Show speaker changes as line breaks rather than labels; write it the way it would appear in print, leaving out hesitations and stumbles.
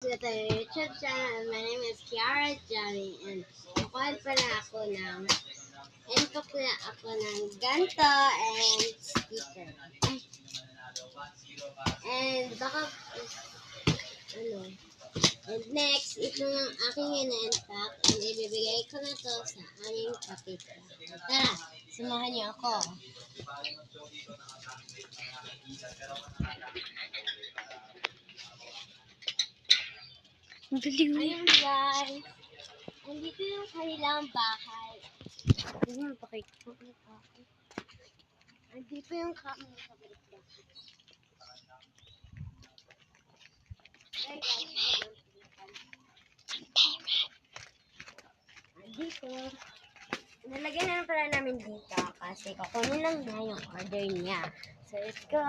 To the YouTube channel. My name is Kiara Johnny and kukuha pala ako ng pala ako ng ganto and sticker. And baka ano. And next, ito ng aking ina-unpack and ibibigay ko na to sa aming kapitbahay. Tara, samahan niyo ako. Ayun guys, andito yung kanilang bahay. Ayun, pakikita ko. Andito yung kanilang kapitbahay. Andito. Nalagyan na lang pala namin dito kasi kukunin lang na yung order niya. So let's go.